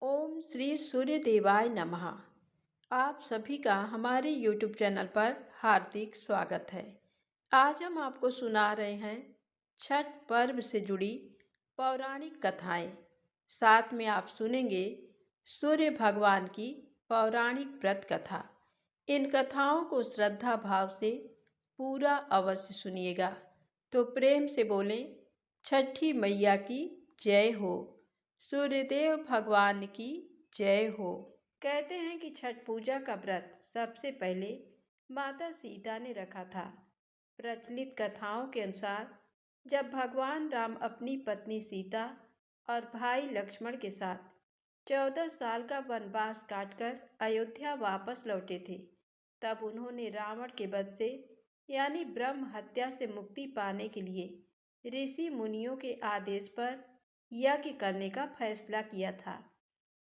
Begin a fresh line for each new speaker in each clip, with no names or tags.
ओम श्री सूर्य देवाय नमः। आप सभी का हमारे YouTube चैनल पर हार्दिक स्वागत है। आज हम आपको सुना रहे हैं छठ पर्व से जुड़ी पौराणिक कथाएं। साथ में आप सुनेंगे सूर्य भगवान की पौराणिक व्रत कथा। इन कथाओं को श्रद्धा भाव से पूरा अवश्य सुनिएगा। तो प्रेम से बोलें, छठी मैया की जय हो, सूर्यदेव भगवान की जय हो। कहते हैं कि छठ पूजा का व्रत सबसे पहले माता सीता ने रखा था। प्रचलित कथाओं के अनुसार जब भगवान राम अपनी पत्नी सीता और भाई लक्ष्मण के साथ 14 साल का वनवास काटकर अयोध्या वापस लौटे थे, तब उन्होंने रावण के वध से यानी ब्रह्म हत्या से मुक्ति पाने के लिए ऋषि मुनियों के आदेश पर यज्ञ करने का फैसला किया था।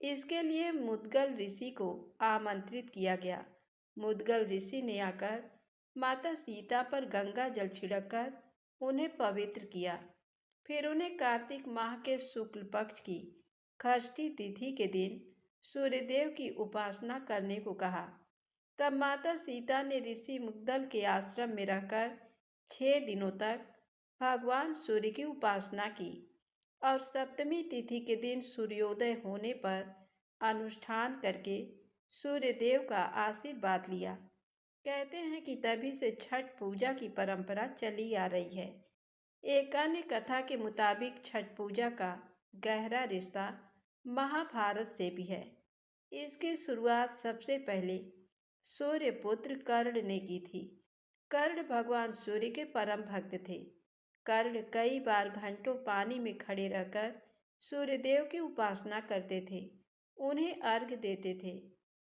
इसके लिए मुद्गल ऋषि को आमंत्रित किया गया। मुद्गल ऋषि ने आकर माता सीता पर गंगा जल छिड़ककर उन्हें पवित्र किया। फिर उन्हें कार्तिक माह के शुक्ल पक्ष की षष्ठी तिथि के दिन सूर्यदेव की उपासना करने को कहा। तब माता सीता ने ऋषि मुद्गल के आश्रम में रहकर 6 दिनों तक भगवान सूर्य की उपासना की और सप्तमी तिथि के दिन सूर्योदय होने पर अनुष्ठान करके सूर्यदेव का आशीर्वाद लिया। कहते हैं कि तभी से छठ पूजा की परंपरा चली आ रही है। एक अन्य कथा के मुताबिक छठ पूजा का गहरा रिश्ता महाभारत से भी है। इसकी शुरुआत सबसे पहले सूर्यपुत्र कर्ण ने की थी। कर्ण भगवान सूर्य के परम भक्त थे। कर्ण कई बार घंटों पानी में खड़े रहकर सूर्यदेव की उपासना करते थे, उन्हें अर्घ्य देते थे।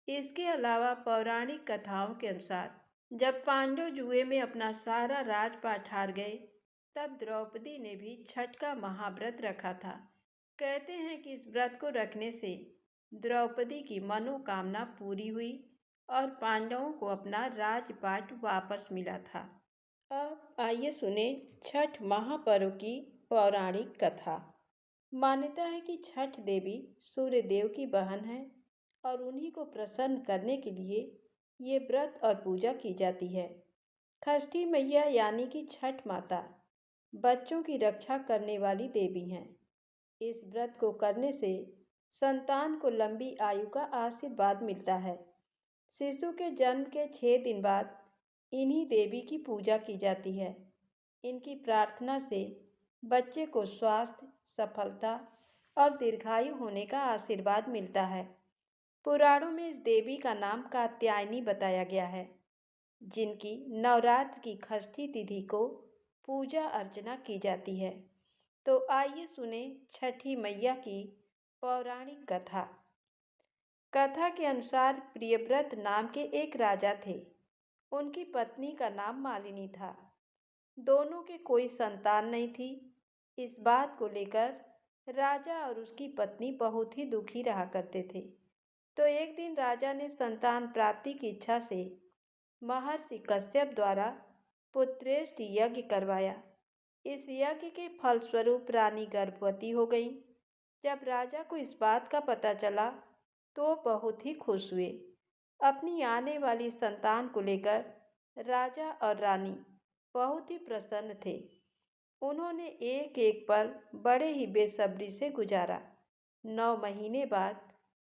इसके अलावा पौराणिक कथाओं के अनुसार जब पांडव जुए में अपना सारा राजपाट हार गए, तब द्रौपदी ने भी छठ का महाव्रत रखा था। कहते हैं कि इस व्रत को रखने से द्रौपदी की मनोकामना पूरी हुई और पांडवों को अपना राजपाट वापस मिला था। अब आइए सुने छठ महापर्व की पौराणिक कथा। मान्यता है कि छठ देवी सूर्य देव की बहन है और उन्हीं को प्रसन्न करने के लिए ये व्रत और पूजा की जाती है। षष्ठी मैया यानी कि छठ माता बच्चों की रक्षा करने वाली देवी हैं। इस व्रत को करने से संतान को लंबी आयु का आशीर्वाद मिलता है। शिशु के जन्म के 6 दिन बाद इन्हीं देवी की पूजा की जाती है। इनकी प्रार्थना से बच्चे को स्वास्थ्य, सफलता और दीर्घायु होने का आशीर्वाद मिलता है। पुराणों में इस देवी का नाम कात्यायनी बताया गया है, जिनकी नवरात्र की षष्ठी तिथि को पूजा अर्चना की जाती है। तो आइए सुने छठी मैया की पौराणिक कथा। कथा के अनुसार प्रियव्रत नाम के एक राजा थे। उनकी पत्नी का नाम मालिनी था। दोनों के कोई संतान नहीं थी। इस बात को लेकर राजा और उसकी पत्नी बहुत ही दुखी रहा करते थे। तो एक दिन राजा ने संतान प्राप्ति की इच्छा से महर्षि कश्यप द्वारा पुत्रेष्ट यज्ञ करवाया। इस यज्ञ के फलस्वरूप रानी गर्भवती हो गई। जब राजा को इस बात का पता चला तो बहुत ही खुश हुए। अपनी आने वाली संतान को लेकर राजा और रानी बहुत ही प्रसन्न थे। उन्होंने एक एक पल बड़े ही बेसब्री से गुजारा। 9 महीने बाद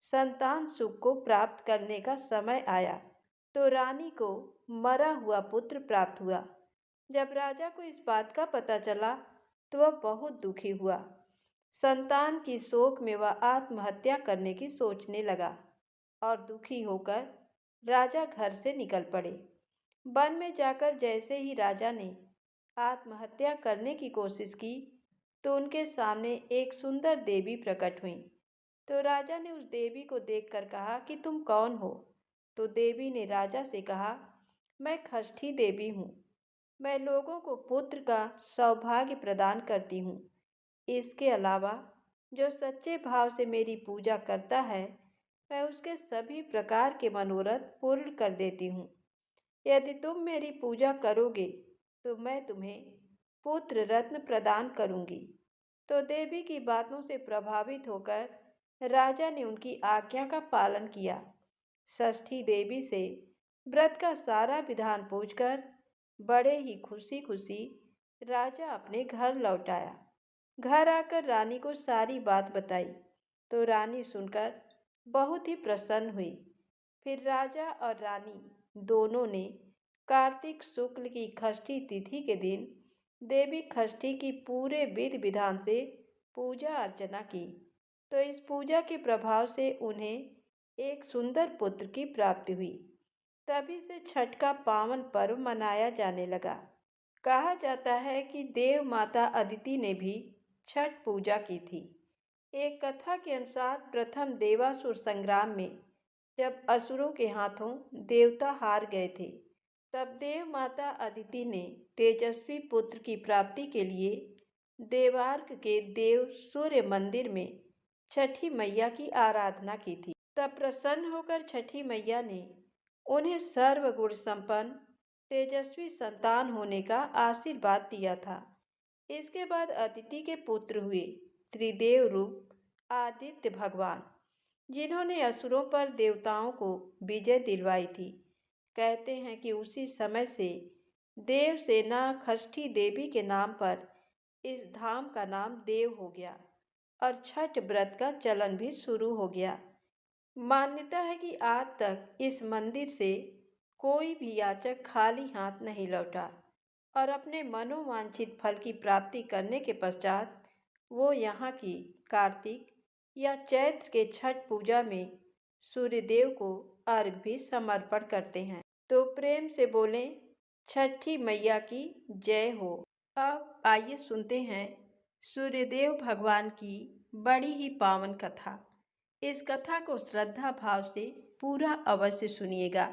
संतान सुख को प्राप्त करने का समय आया तो रानी को मरा हुआ पुत्र प्राप्त हुआ। जब राजा को इस बात का पता चला तो वह बहुत दुखी हुआ। संतान की शोक में वह आत्महत्या करने की सोचने लगा और दुखी होकर राजा घर से निकल पड़े। वन में जाकर जैसे ही राजा ने आत्महत्या करने की कोशिश की तो उनके सामने एक सुंदर देवी प्रकट हुई। तो राजा ने उस देवी को देखकर कहा कि तुम कौन हो? तो देवी ने राजा से कहा, मैं षष्ठी देवी हूँ। मैं लोगों को पुत्र का सौभाग्य प्रदान करती हूँ। इसके अलावा जो सच्चे भाव से मेरी पूजा करता है, मैं उसके सभी प्रकार के मनोरथ पूर्ण कर देती हूँ। यदि तुम मेरी पूजा करोगे तो मैं तुम्हें पुत्र रत्न प्रदान करूँगी। तो देवी की बातों से प्रभावित होकर राजा ने उनकी आज्ञा का पालन किया। षष्ठी देवी से व्रत का सारा विधान पूछकर बड़े ही खुशी खुशी राजा अपने घर लौट आया। घर आकर रानी को सारी बात बताई तो रानी सुनकर बहुत ही प्रसन्न हुई। फिर राजा और रानी दोनों ने कार्तिक शुक्ल की षष्ठी तिथि के दिन देवी षष्ठी की पूरे विधि विधान से पूजा अर्चना की। तो इस पूजा के प्रभाव से उन्हें एक सुंदर पुत्र की प्राप्ति हुई। तभी से छठ का पावन पर्व मनाया जाने लगा। कहा जाता है कि देव माता अदिति ने भी छठ पूजा की थी। एक कथा के अनुसार प्रथम देवासुर संग्राम में जब असुरों के हाथों देवता हार गए थे, तब देव माता अदिति ने तेजस्वी पुत्र की प्राप्ति के लिए देवार्क के देव सूर्य मंदिर में छठी मैया की आराधना की थी। तब प्रसन्न होकर छठी मैया ने उन्हें सर्वगुण संपन्न तेजस्वी संतान होने का आशीर्वाद दिया था। इसके बाद अदिति के पुत्र हुए त्रिदेव रूप आदित्य भगवान, जिन्होंने असुरों पर देवताओं को विजय दिलवाई थी। कहते हैं कि उसी समय से देवसेना षष्ठी देवी के नाम पर इस धाम का नाम देव हो गया और छठ व्रत का चलन भी शुरू हो गया। मान्यता है कि आज तक इस मंदिर से कोई भी याचक खाली हाथ नहीं लौटा और अपने मनोवांछित फल की प्राप्ति करने के पश्चात वो यहाँ की कार्तिक या चैत्र के छठ पूजा में सूर्यदेव को अर्घ भी समर्पण करते हैं। तो प्रेम से बोलें, छठी मैया की जय हो। अब आइए सुनते हैं सूर्यदेव भगवान की बड़ी ही पावन कथा। इस कथा को श्रद्धा भाव से पूरा अवश्य सुनिएगा।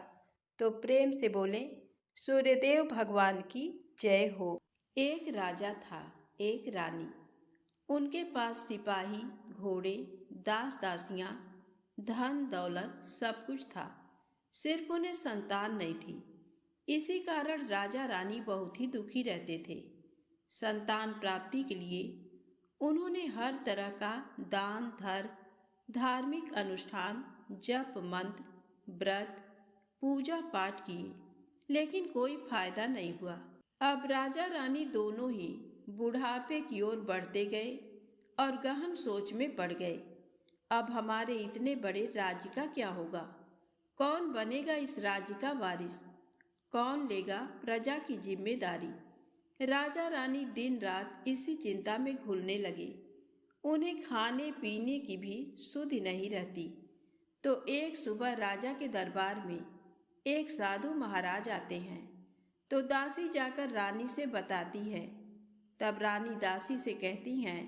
तो प्रेम से बोलें, सूर्यदेव भगवान की जय हो। एक राजा था, एक रानी। उनके पास सिपाही, घोड़े, दास दासियां, धन दौलत सब कुछ था। सिर्फ उन्हें संतान नहीं थी। इसी कारण राजा रानी बहुत ही दुखी रहते थे। संतान प्राप्ति के लिए उन्होंने हर तरह का दान धर्म, धार्मिक अनुष्ठान, जप मंत्र, व्रत, पूजा पाठ किए, लेकिन कोई फायदा नहीं हुआ। अब राजा रानी दोनों ही बुढ़ापे की ओर बढ़ते गए और गहन सोच में पड़ गए। अब हमारे इतने बड़े राज्य का क्या होगा? कौन बनेगा इस राज्य का वारिस? कौन लेगा प्रजा की जिम्मेदारी? राजा रानी दिन रात इसी चिंता में घुलने लगे। उन्हें खाने पीने की भी सुधि नहीं रहती। तो एक सुबह राजा के दरबार में एक साधु महाराज आते हैं। तो दासी जाकर रानी से बताती है। तब रानी दासी से कहती हैं,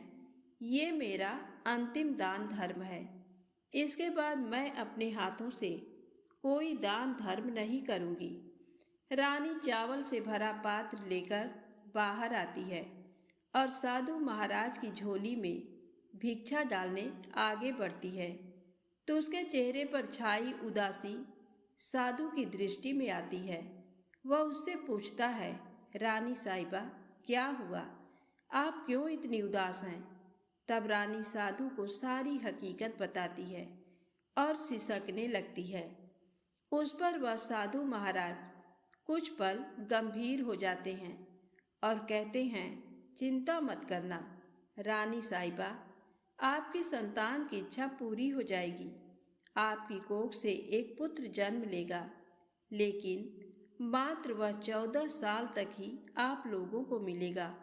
ये मेरा अंतिम दान धर्म है। इसके बाद मैं अपने हाथों से कोई दान धर्म नहीं करूँगी। रानी चावल से भरा पात्र लेकर बाहर आती है और साधु महाराज की झोली में भिक्षा डालने आगे बढ़ती है। तो उसके चेहरे पर छाई उदासी साधु की दृष्टि में आती है। वह उससे पूछता है, रानी साहिबा, क्या हुआ? आप क्यों इतनी उदास हैं? तब रानी साधु को सारी हकीकत बताती है और सिसकने लगती है। उस पर वह साधु महाराज कुछ पल गंभीर हो जाते हैं और कहते हैं, चिंता मत करना रानी साहिबा, आपकी संतान की इच्छा पूरी हो जाएगी। आपकी कोख से एक पुत्र जन्म लेगा, लेकिन मात्र वह 14 साल तक ही आप लोगों को मिलेगा।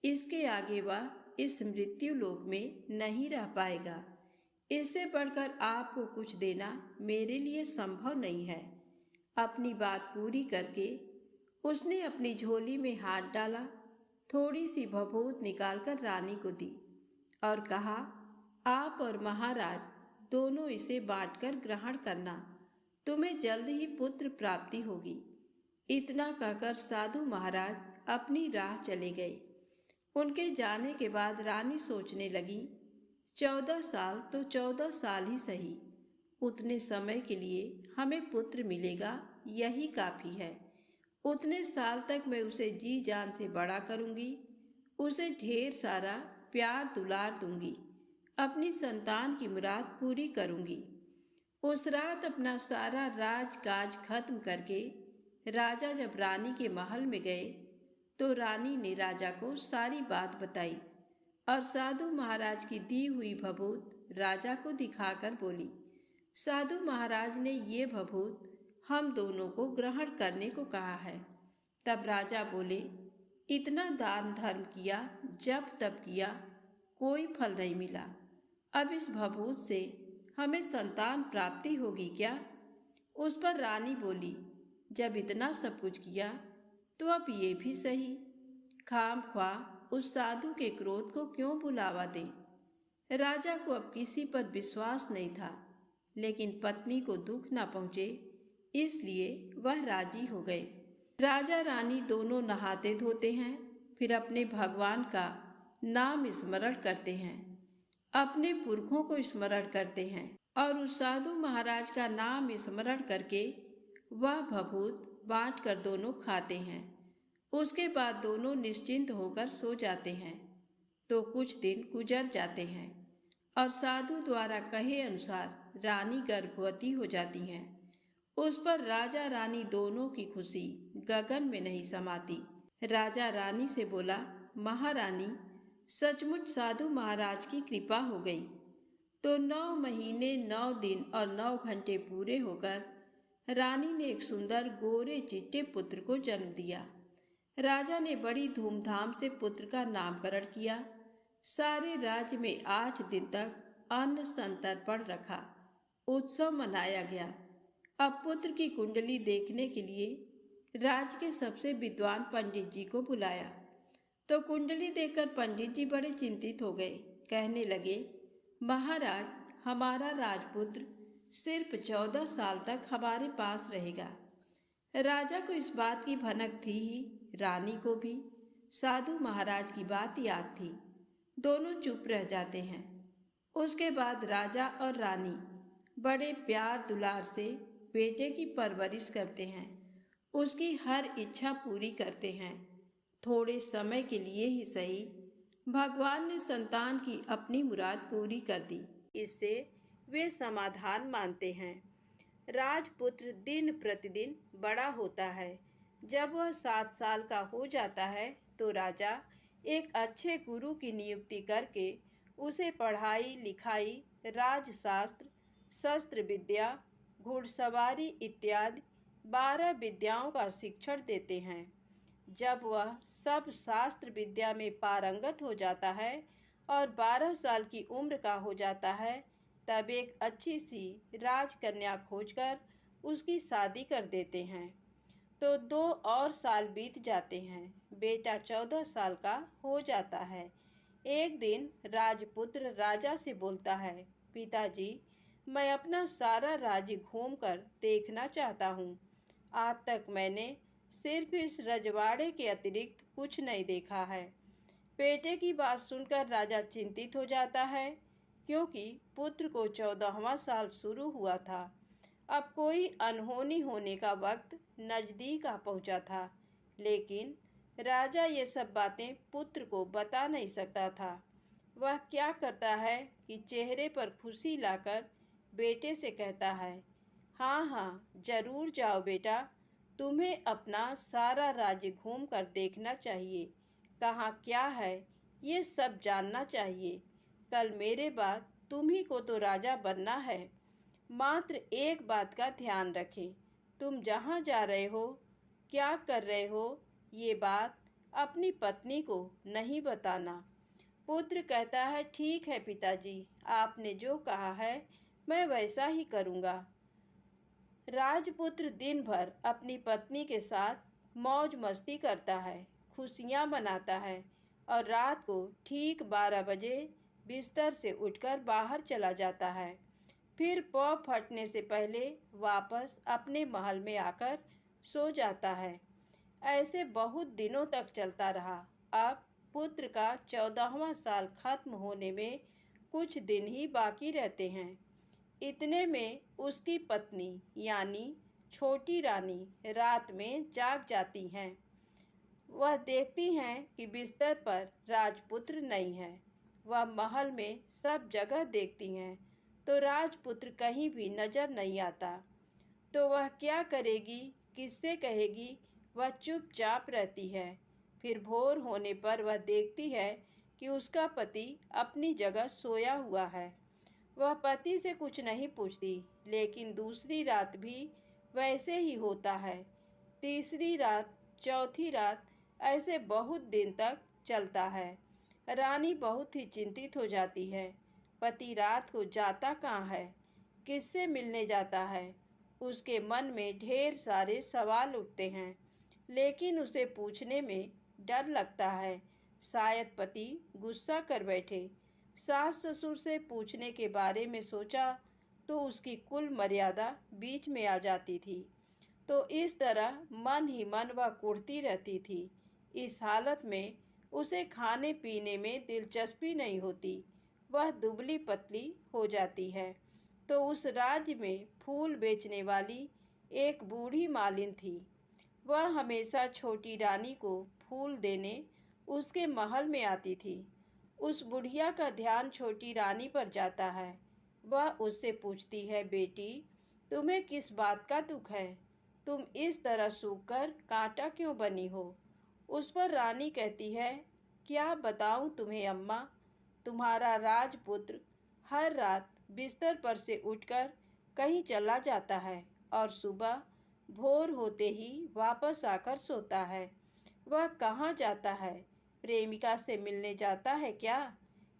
इसके आगे वह इस मृत्यु लोक में नहीं रह पाएगा। इससे बढ़कर आपको कुछ देना मेरे लिए संभव नहीं है। अपनी बात पूरी करके उसने अपनी झोली में हाथ डाला, थोड़ी सी भभूत निकालकर रानी को दी और कहा, आप और महाराज दोनों इसे बांटकर ग्रहण करना, तुम्हें जल्द ही पुत्र प्राप्ति होगी। इतना कहकर साधु महाराज अपनी राह चले गए। उनके जाने के बाद रानी सोचने लगी, 14 साल तो 14 साल ही सही, उतने समय के लिए हमें पुत्र मिलेगा, यही काफ़ी है। उतने साल तक मैं उसे जी जान से बड़ा करूँगी, उसे ढेर सारा प्यार दुलार दूंगी। अपनी संतान की मुराद पूरी करूंगी। उस रात अपना सारा राजकाज खत्म करके राजा जब रानी के महल में गए तो रानी ने राजा को सारी बात बताई और साधु महाराज की दी हुई भभूत राजा को दिखाकर बोली। साधु महाराज ने ये भभूत हम दोनों को ग्रहण करने को कहा है। तब राजा बोले, इतना दान धर्म किया, जब तब किया, कोई फल नहीं मिला। अब इस भभूत से हमें संतान प्राप्ति होगी क्या? उस पर रानी बोली, जब इतना सब कुछ किया तो अब ये भी सही, खामख्वाह उस साधु के क्रोध को क्यों बुलावा दें। राजा को अब किसी पर विश्वास नहीं था, लेकिन पत्नी को दुख न पहुँचे इसलिए वह राजी हो गए। राजा रानी दोनों नहाते धोते हैं, फिर अपने भगवान का नाम स्मरण करते हैं, अपने पुरखों को स्मरण करते हैं और उस साधु महाराज का नाम स्मरण करके वह भभूत बांट कर दोनों खाते हैं। उसके बाद दोनों निश्चिंत होकर सो जाते हैं। तो कुछ दिन गुजर जाते हैं और साधु द्वारा कहे अनुसार रानी गर्भवती हो जाती हैं। उस पर राजा रानी दोनों की खुशी गगन में नहीं समाती। राजा रानी से बोला, महारानी, सचमुच साधु महाराज की कृपा हो गई। तो 9 महीने 9 दिन और 9 घंटे पूरे होकर रानी ने एक सुंदर गोरे चिट्टे पुत्र को जन्म दिया। राजा ने बड़ी धूमधाम से पुत्र का नामकरण किया। सारे राज्य में 8 दिन तक अन्न संतर्पण रखा, उत्सव मनाया गया। अब पुत्र की कुंडली देखने के लिए राज्य के सबसे विद्वान पंडित जी को बुलाया। तो कुंडली देखकर पंडित जी बड़े चिंतित हो गए। कहने लगे, महाराज, हमारा राजपुत्र सिर्फ 14 साल तक हमारे पास रहेगा। राजा को इस बात की भनक थी ही, रानी को भी साधु महाराज की बात याद थी। दोनों चुप रह जाते हैं। उसके बाद राजा और रानी बड़े प्यार दुलार से बेटे की परवरिश करते हैं, उसकी हर इच्छा पूरी करते हैं। थोड़े समय के लिए ही सही, भगवान ने संतान की अपनी मुराद पूरी कर दी। इससे वे समाधान मानते हैं। राजपुत्र दिन प्रतिदिन बड़ा होता है। जब वह 7 साल का हो जाता है तो राजा एक अच्छे गुरु की नियुक्ति करके उसे पढ़ाई लिखाई, राजशास्त्र, शस्त्र विद्या, घुड़सवारी इत्यादि 12 विद्याओं का शिक्षण देते हैं। जब वह सब शास्त्र विद्या में पारंगत हो जाता है और 12 साल की उम्र का हो जाता है, तब एक अच्छी सी राजकन्या खोजकर उसकी शादी कर देते हैं। तो 2 और साल बीत जाते हैं। बेटा 14 साल का हो जाता है। एक दिन राजपुत्र राजा से बोलता है, पिताजी, मैं अपना सारा राज्य घूमकर देखना चाहता हूँ। आज तक मैंने सिर्फ इस रजवाड़े के अतिरिक्त कुछ नहीं देखा है। बेटे की बात सुनकर राजा चिंतित हो जाता है, क्योंकि पुत्र को 14वां साल शुरू हुआ था। अब कोई अनहोनी होने का वक्त नज़दीक आ पहुंचा था, लेकिन राजा ये सब बातें पुत्र को बता नहीं सकता था। वह क्या करता है कि चेहरे पर खुशी लाकर बेटे से कहता है, हाँ हाँ, जरूर जाओ बेटा, तुम्हें अपना सारा राज्य घूम कर देखना चाहिए। कहाँ क्या है ये सब जानना चाहिए। कल मेरे बाद तुम्ही को तो राजा बनना है। मात्र एक बात का ध्यान रखें, तुम जहाँ जा रहे हो, क्या कर रहे हो, ये बात अपनी पत्नी को नहीं बताना। पुत्र कहता है, ठीक है पिताजी, आपने जो कहा है मैं वैसा ही करूँगा। राजपुत्र दिन भर अपनी पत्नी के साथ मौज मस्ती करता है, खुशियाँ मनाता है और रात को ठीक 12 बजे बिस्तर से उठकर बाहर चला जाता है। फिर पौ फटने से पहले वापस अपने महल में आकर सो जाता है। ऐसे बहुत दिनों तक चलता रहा। अब पुत्र का 14वां साल खत्म होने में कुछ दिन ही बाकी रहते हैं। इतने में उसकी पत्नी यानी छोटी रानी रात में जाग जाती हैं। वह देखती हैं कि बिस्तर पर राजपुत्र नहीं है। वह महल में सब जगह देखती हैं तो राजपुत्र कहीं भी नजर नहीं आता। तो वह क्या करेगी, किससे कहेगी? वह चुपचाप रहती है। फिर भोर होने पर वह देखती है कि उसका पति अपनी जगह सोया हुआ है। वह पति से कुछ नहीं पूछती, लेकिन दूसरी रात भी वैसे ही होता है। तीसरी रात, चौथी रात, ऐसे बहुत दिन तक चलता है। रानी बहुत ही चिंतित हो जाती है। पति रात को जाता कहाँ है, किससे मिलने जाता है? उसके मन में ढेर सारे सवाल उठते हैं, लेकिन उसे पूछने में डर लगता है। शायद पति गुस्सा कर बैठे। सास ससुर से पूछने के बारे में सोचा तो उसकी कुल मर्यादा बीच में आ जाती थी। तो इस तरह मन ही मन वह कुढ़ती रहती थी। इस हालत में उसे खाने पीने में दिलचस्पी नहीं होती। वह दुबली पतली हो जाती है। तो उस राज्य में फूल बेचने वाली एक बूढ़ी मालिन थी। वह हमेशा छोटी रानी को फूल देने उसके महल में आती थी। उस बुढ़िया का ध्यान छोटी रानी पर जाता है। वह उससे पूछती है, बेटी, तुम्हें किस बात का दुख है? तुम इस तरह सूखकर कांटा क्यों बनी हो? उस पर रानी कहती है, क्या बताऊं तुम्हें अम्मा, तुम्हारा राजपुत्र हर रात बिस्तर पर से उठकर कहीं चला जाता है और सुबह भोर होते ही वापस आकर सोता है। वह कहाँ जाता है? प्रेमिका से मिलने जाता है क्या?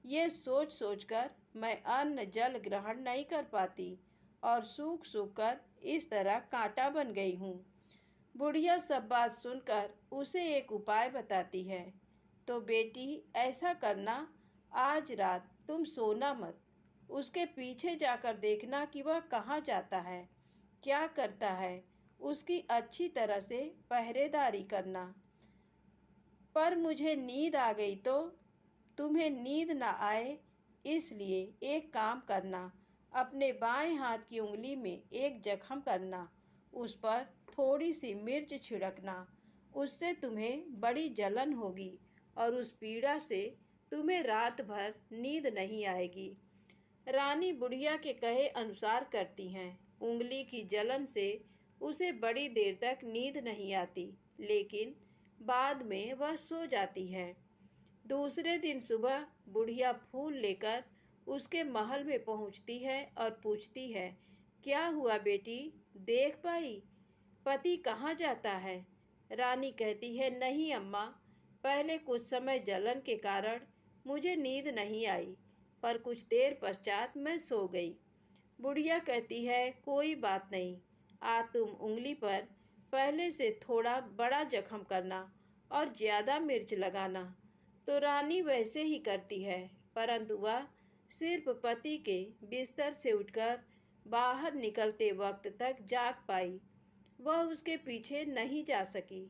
ये सोच सोचकर मैं अन्न जल ग्रहण नहीं कर पाती और सूख सूख कर इस तरह कांटा बन गई हूँ। बुढ़िया सब बात सुनकर उसे एक उपाय बताती है। तो बेटी, ऐसा करना, आज रात तुम सोना मत। उसके पीछे जाकर देखना कि वह कहाँ जाता है, क्या करता है। उसकी अच्छी तरह से पहरेदारी करना। पर मुझे नींद आ गई तो? तुम्हें नींद ना आए, इसलिए एक काम करना, अपने बाएं हाथ की उंगली में एक जख्म करना, उस पर थोड़ी सी मिर्च छिड़कना। उससे तुम्हें बड़ी जलन होगी और उस पीड़ा से तुम्हें रात भर नींद नहीं आएगी। रानी बुढ़िया के कहे अनुसार करती हैं। उंगली की जलन से उसे बड़ी देर तक नींद नहीं आती, लेकिन बाद में वह सो जाती है। दूसरे दिन सुबह बुढ़िया फूल लेकर उसके महल में पहुंचती है और पूछती है, क्या हुआ बेटी, देख पाई? पति कहाँ जाता है? रानी कहती है, नहीं अम्मा, पहले कुछ समय जलन के कारण मुझे नींद नहीं आई, पर कुछ देर पश्चात मैं सो गई। बुढ़िया कहती है, कोई बात नहीं, आज तुम उंगली पर पहले से थोड़ा बड़ा जख्म करना और ज़्यादा मिर्च लगाना। तो रानी वैसे ही करती है, परंतु वह सिर्फ पति के बिस्तर से उठकर बाहर निकलते वक्त तक जाग पाई। वह उसके पीछे नहीं जा सकी,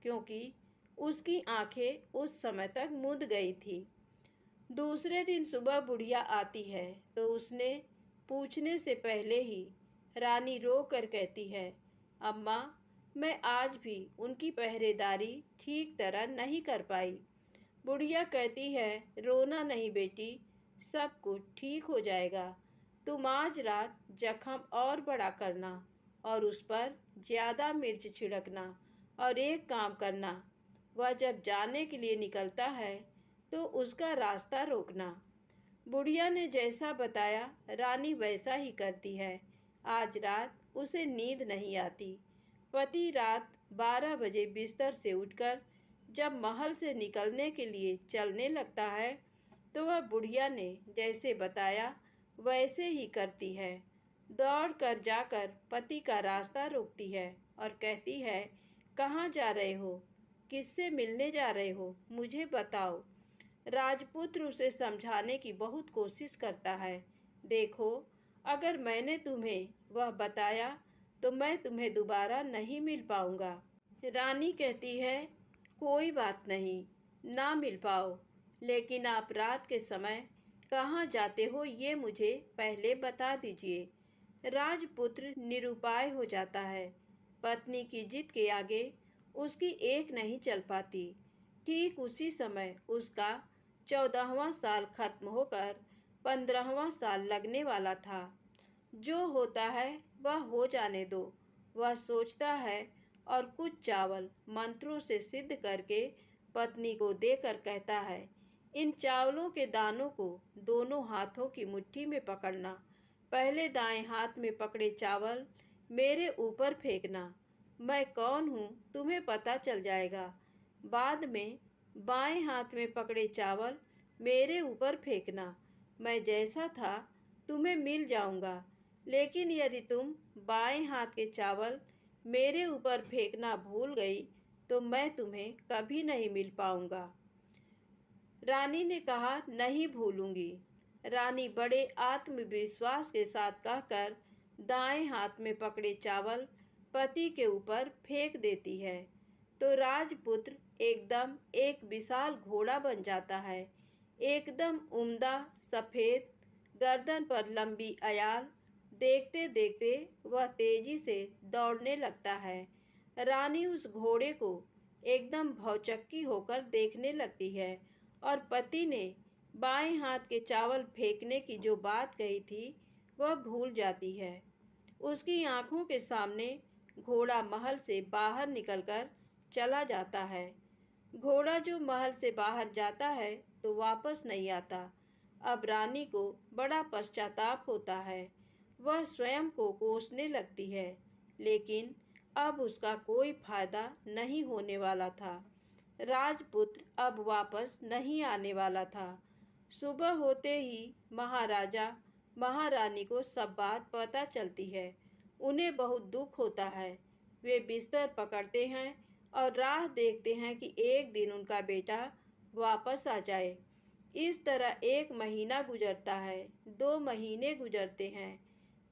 क्योंकि उसकी आंखें उस समय तक मूंद गई थी। दूसरे दिन सुबह बुढ़िया आती है तो उसने पूछने से पहले ही रानी रो कर कहती है, अम्मा, मैं आज भी उनकी पहरेदारी ठीक तरह नहीं कर पाई। बुढ़िया कहती है, रोना नहीं बेटी, सब कुछ ठीक हो जाएगा। तुम आज रात जख्म और बड़ा करना और उस पर ज़्यादा मिर्च छिड़कना और एक काम करना, वह जब जाने के लिए निकलता है तो उसका रास्ता रोकना। बुढ़िया ने जैसा बताया रानी वैसा ही करती है। आज रात उसे नींद नहीं आती। पति रात 12 बजे बिस्तर से उठकर जब महल से निकलने के लिए चलने लगता है तो वह बुढ़िया ने जैसे बताया वैसे ही करती है। दौड़ कर जाकर पति का रास्ता रोकती है और कहती है, कहाँ जा रहे हो? किससे मिलने जा रहे हो? मुझे बताओ। राजपुत्र उसे समझाने की बहुत कोशिश करता है। देखो, अगर मैंने तुम्हें वह बताया तो मैं तुम्हें दोबारा नहीं मिल पाऊंगा। रानी कहती है, कोई बात नहीं, ना मिल पाओ, लेकिन आप रात के समय कहाँ जाते हो ये मुझे पहले बता दीजिए। राजपुत्र निरुपाय हो जाता है। पत्नी की जिद के आगे उसकी एक नहीं चल पाती। ठीक उसी समय उसका 14वां साल खत्म होकर 15वां साल लगने वाला था। जो होता है वह हो जाने दो, वह सोचता है और कुछ चावल मंत्रों से सिद्ध करके पत्नी को देकर कहता है, इन चावलों के दानों को दोनों हाथों की मुट्ठी में पकड़ना। पहले दाएं हाथ में पकड़े चावल मेरे ऊपर फेंकना। मैं कौन हूँ तुम्हें पता चल जाएगा। बाद में बाएं हाथ में पकड़े चावल मेरे ऊपर फेंकना। मैं जैसा था तुम्हें मिल जाऊंगा। लेकिन यदि तुम बाएं हाथ के चावल मेरे ऊपर फेंकना भूल गई तो मैं तुम्हें कभी नहीं मिल पाऊंगा। रानी ने कहा, नहीं भूलूंगी। रानी बड़े आत्मविश्वास के साथ कहकर दाएं हाथ में पकड़े चावल पति के ऊपर फेंक देती है तो राजपुत्र एकदम एक विशाल घोड़ा बन जाता है। एकदम उम्दा, सफेद, गर्दन पर लंबी अयाल। देखते देखते वह तेजी से दौड़ने लगता है। रानी उस घोड़े को एकदम भौचक्की होकर देखने लगती है और पति ने बाएं हाथ के चावल फेंकने की जो बात कही थी वह भूल जाती है। उसकी आंखों के सामने घोड़ा महल से बाहर निकलकर चला जाता है। घोड़ा जो महल से बाहर जाता है तो वापस नहीं आता। अब रानी को बड़ा पश्चाताप होता है। वह स्वयं को कोसने लगती है, लेकिन अब उसका कोई फायदा नहीं होने वाला था। राजपुत्र अब वापस नहीं आने वाला था। सुबह होते ही महाराजा महारानी को सब बात पता चलती है। उन्हें बहुत दुख होता है। वे बिस्तर पकड़ते हैं और राह देखते हैं कि एक दिन उनका बेटा वापस आ जाए। इस तरह 1 महीना गुजरता है, 2 महीने गुजरते हैं,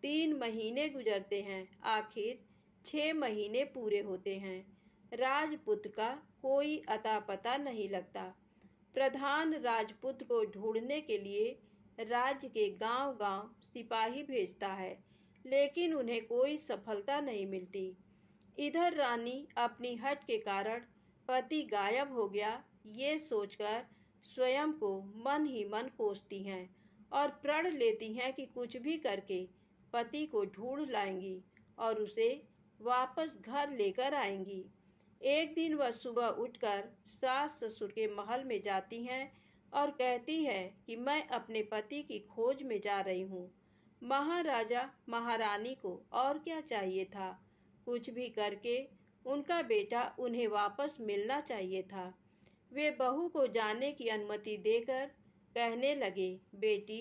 3 महीने गुजरते हैं, आखिर 6 महीने पूरे होते हैं। राजपुत्र का कोई अता पता नहीं लगता। प्रधान राजपुत्र को ढूंढने के लिए राज्य के गांव-गांव सिपाही भेजता है, लेकिन उन्हें कोई सफलता नहीं मिलती। इधर रानी अपनी हठ के कारण पति गायब हो गया ये सोचकर स्वयं को मन ही मन कोसती हैं और प्रण लेती हैं कि कुछ भी करके पति को ढूंढ लाएंगी और उसे वापस घर लेकर आएंगी। एक दिन वह सुबह उठकर सास ससुर के महल में जाती हैं और कहती है कि मैं अपने पति की खोज में जा रही हूँ। महाराजा महारानी को और क्या चाहिए था, कुछ भी करके उनका बेटा उन्हें वापस मिलना चाहिए था। वे बहू को जाने की अनुमति देकर कहने लगे, बेटी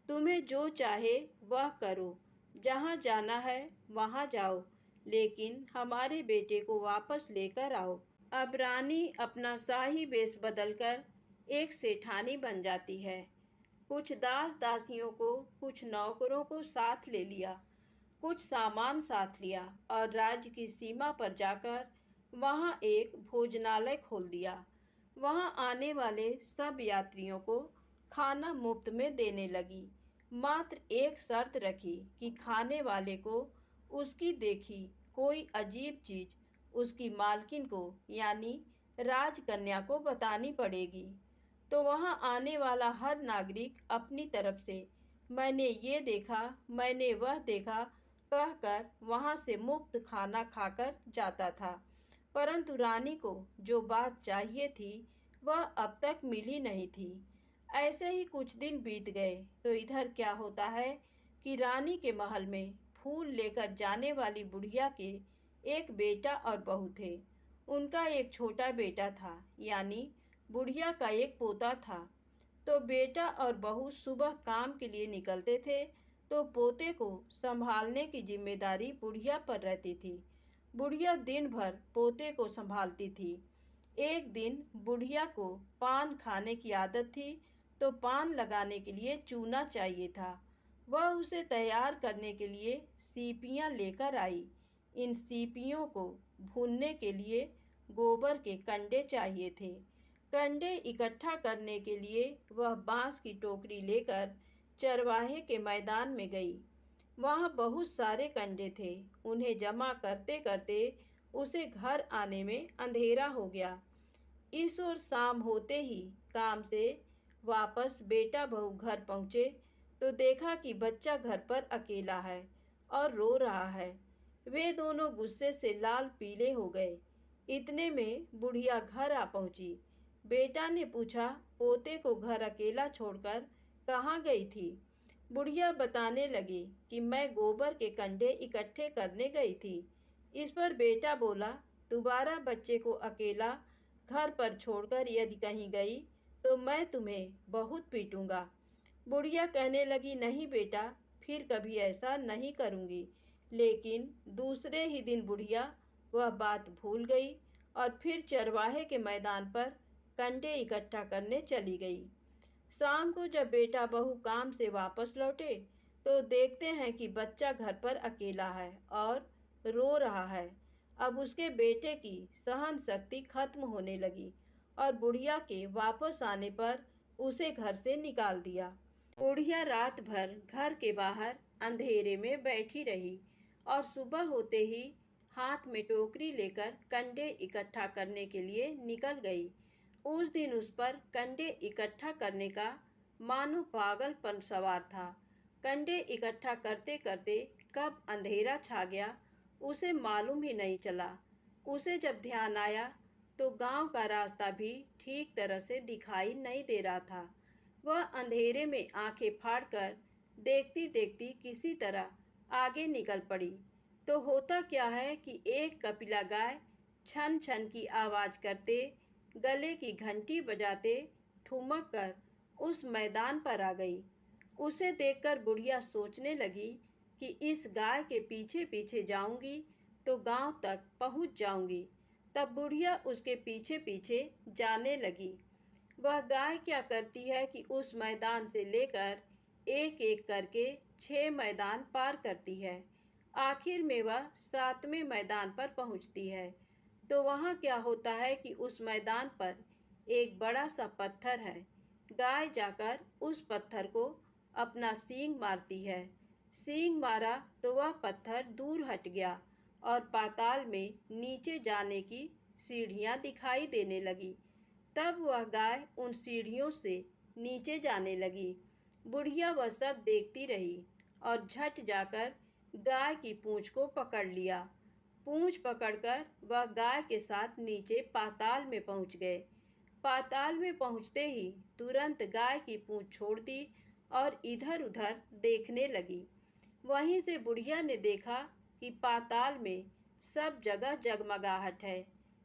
तुम्हें जो चाहे वह करो, जहाँ जाना है वहाँ जाओ, लेकिन हमारे बेटे को वापस लेकर आओ। अब रानी अपना शाही वेश बदलकर एक सेठानी बन जाती है। कुछ दास दासियों को, कुछ नौकरों को साथ ले लिया, कुछ सामान साथ लिया और राज्य की सीमा पर जाकर वहाँ एक भोजनालय खोल दिया। वहाँ आने वाले सब यात्रियों को खाना मुफ्त में देने लगी। मात्र एक शर्त रखी कि खाने वाले को उसकी देखी कोई अजीब चीज उसकी मालकिन को यानी राजकन्या को बतानी पड़ेगी। तो वहाँ आने वाला हर नागरिक अपनी तरफ से मैंने ये देखा, मैंने वह देखा कहकर वहाँ से मुफ्त खाना खाकर जाता था। परंतु रानी को जो बात चाहिए थी वह अब तक मिली नहीं थी। ऐसे ही कुछ दिन बीत गए तो इधर क्या होता है कि रानी के महल में फूल लेकर जाने वाली बुढ़िया के एक बेटा और बहू थे। उनका एक छोटा बेटा था, यानी बुढ़िया का एक पोता था। तो बेटा और बहू सुबह काम के लिए निकलते थे तो पोते को संभालने की जिम्मेदारी बुढ़िया पर रहती थी। बुढ़िया दिन भर पोते को संभालती थी। एक दिन बुढ़िया को पान खाने की आदत थी तो पान लगाने के लिए चूना चाहिए था। वह उसे तैयार करने के लिए सीपियाँ लेकर आई। इन सीपियों को भूनने के लिए गोबर के कंडे चाहिए थे। कंडे इकट्ठा करने के लिए वह बांस की टोकरी लेकर चरवाहे के मैदान में गई। वहाँ बहुत सारे कंडे थे। उन्हें जमा करते करते उसे घर आने में अंधेरा हो गया। इस ओर शाम होते ही काम से वापस बेटा बहू घर पहुँचे तो देखा कि बच्चा घर पर अकेला है और रो रहा है। वे दोनों गुस्से से लाल पीले हो गए। इतने में बुढ़िया घर आ पहुंची। बेटा ने पूछा, पोते को घर अकेला छोड़कर कहाँ गई थी? बुढ़िया बताने लगी कि मैं गोबर के कंडे इकट्ठे करने गई थी। इस पर बेटा बोला, दोबारा बच्चे को अकेला घर पर छोड़कर यदि कहीं गई तो मैं तुम्हें बहुत पीटूंगा। बुढ़िया कहने लगी, नहीं बेटा, फिर कभी ऐसा नहीं करूंगी। लेकिन दूसरे ही दिन बुढ़िया वह बात भूल गई और फिर चरवाहे के मैदान पर कंडे इकट्ठा करने चली गई। शाम को जब बेटा बहू काम से वापस लौटे तो देखते हैं कि बच्चा घर पर अकेला है और रो रहा है। अब उसके बेटे की सहन शक्ति खत्म होने लगी और बुढ़िया के वापस आने पर उसे घर से निकाल दिया। बुढ़िया रात भर घर के बाहर अंधेरे में बैठी रही और सुबह होते ही हाथ में टोकरी लेकर कंडे इकट्ठा करने के लिए निकल गई। उस दिन उस पर कंडे इकट्ठा करने का मानो पागलपन सवार था। कंडे इकट्ठा करते करते कब अंधेरा छा गया उसे मालूम ही नहीं चला। उसे जब ध्यान आया तो गांव का रास्ता भी ठीक तरह से दिखाई नहीं दे रहा था। वह अंधेरे में आंखें फाड़कर देखती देखती किसी तरह आगे निकल पड़ी तो होता क्या है कि एक कपिला गाय छन छन की आवाज करते, गले की घंटी बजाते ठुमक कर उस मैदान पर आ गई। उसे देखकर बुढ़िया सोचने लगी कि इस गाय के पीछे पीछे जाऊंगी तो गांव तक पहुंच जाऊंगी। तब बुढ़िया उसके पीछे पीछे जाने लगी। वह गाय क्या करती है कि उस मैदान से लेकर एक एक करके 6 मैदान पार करती है। आखिर में वह 7वें मैदान पर पहुंचती है तो वहाँ क्या होता है कि उस मैदान पर एक बड़ा सा पत्थर है। गाय जाकर उस पत्थर को अपना सींग मारती है। सींग मारा तो वह पत्थर दूर हट गया और पाताल में नीचे जाने की सीढ़ियाँ दिखाई देने लगी। तब वह गाय उन सीढ़ियों से नीचे जाने लगी। बुढ़िया वह सब देखती रही और झट जाकर गाय की पूंछ को पकड़ लिया। पूंछ पकड़कर वह गाय के साथ नीचे पाताल में पहुंच गए। पाताल में पहुंचते ही तुरंत गाय की पूंछ छोड़ दी और इधर उधर देखने लगी। वहीं से बुढ़िया ने देखा कि पाताल में सब जगह जगमगाहट है।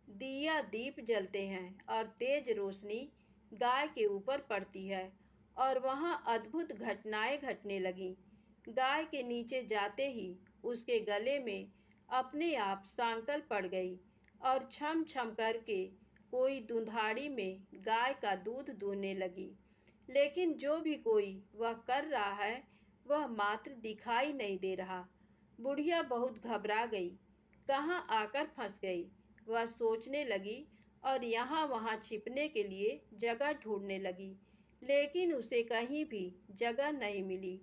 दिया दीप जलते हैं और तेज रोशनी गाय के ऊपर पड़ती है और वहाँ अद्भुत घटनाएं घटने लगीं। गाय के नीचे जाते ही उसके गले में अपने आप सांकल पड़ गई और छम छम करके कोई दुधाड़ी में गाय का दूध दूहने लगी। लेकिन जो भी कोई वह कर रहा है वह मात्र दिखाई नहीं दे रहा। बुढ़िया बहुत घबरा गई, कहाँ आकर फंस गई वह सोचने लगी और यहाँ वहाँ छिपने के लिए जगह ढूंढने लगी। लेकिन उसे कहीं भी जगह नहीं मिली।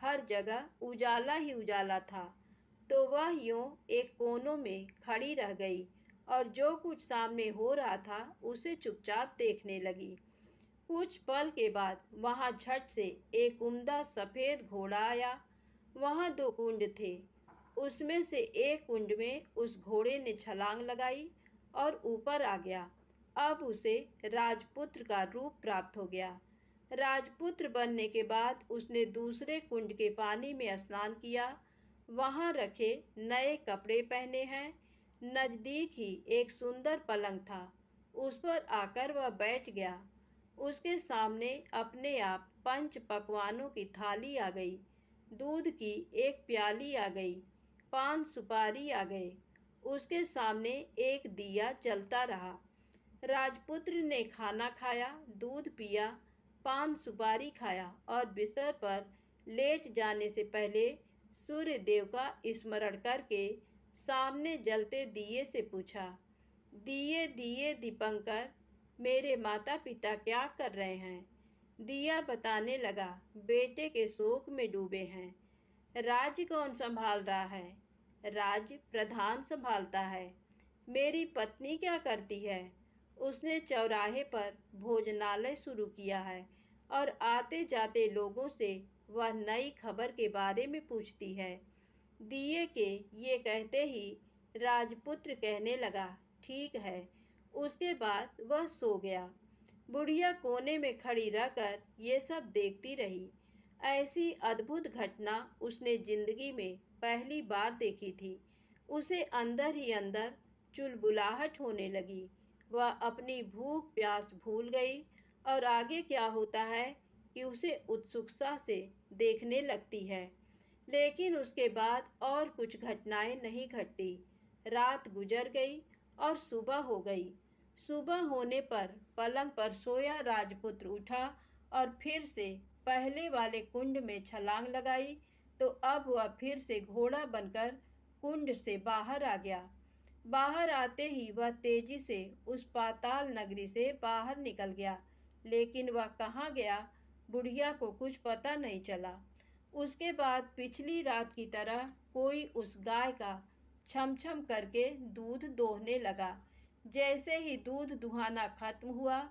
हर जगह उजाला ही उजाला था। तो वह यूं एक कोनों में खड़ी रह गई और जो कुछ सामने हो रहा था उसे चुपचाप देखने लगी। कुछ पल के बाद वहां झट से एक उम्दा सफ़ेद घोड़ा आया। वहां 2 कुंड थे। उसमें से एक कुंड में उस घोड़े ने छलांग लगाई और ऊपर आ गया। अब उसे राजपुत्र का रूप प्राप्त हो गया। राजपुत्र बनने के बाद उसने दूसरे कुंड के पानी में स्नान किया। वहां रखे नए कपड़े पहने हैं। नज़दीक ही एक सुंदर पलंग था। उस पर आकर वह बैठ गया। उसके सामने अपने आप 5 पकवानों की थाली आ गई। दूध की एक प्याली आ गई। पान सुपारी आ गए। उसके सामने एक दिया जलता रहा। राजपुत्र ने खाना खाया, दूध पिया, पान सुपारी खाया और बिस्तर पर लेट जाने से पहले सूर्य देव का स्मरण करके सामने जलते दिए से पूछा, दिए दिए दीपंकर, मेरे माता पिता क्या कर रहे हैं? दिया बताने लगा, बेटे के शोक में डूबे हैं। राज्य कौन संभाल रहा है? राज्य प्रधान संभालता है। मेरी पत्नी क्या करती है? उसने चौराहे पर भोजनालय शुरू किया है और आते जाते लोगों से वह नई खबर के बारे में पूछती है। दिए के ये कहते ही राजपुत्र कहने लगा, ठीक है। उसके बाद वह सो गया। बुढ़िया कोने में खड़ी रहकर ये सब देखती रही। ऐसी अद्भुत घटना उसने जिंदगी में पहली बार देखी थी। उसे अंदर ही अंदर चुलबुलाहट होने लगी। वह अपनी भूख प्यास भूल गई और आगे क्या होता है कि उसे उत्सुकता से देखने लगती है। लेकिन उसके बाद और कुछ घटनाएं नहीं घटती। रात गुजर गई और सुबह हो गई। सुबह होने पर पलंग पर सोया राजपुत्र उठा और फिर से पहले वाले कुंड में छलांग लगाई, तो अब वह फिर से घोड़ा बनकर कुंड से बाहर आ गया। बाहर आते ही वह तेजी से उस पाताल नगरी से बाहर निकल गया। लेकिन वह कहाँ गया, बुढ़िया को कुछ पता नहीं चला। उसके बाद पिछली रात की तरह कोई उस गाय का छम छम करके दूध दोहने लगा। जैसे ही दूध दुहाना खत्म हुआ,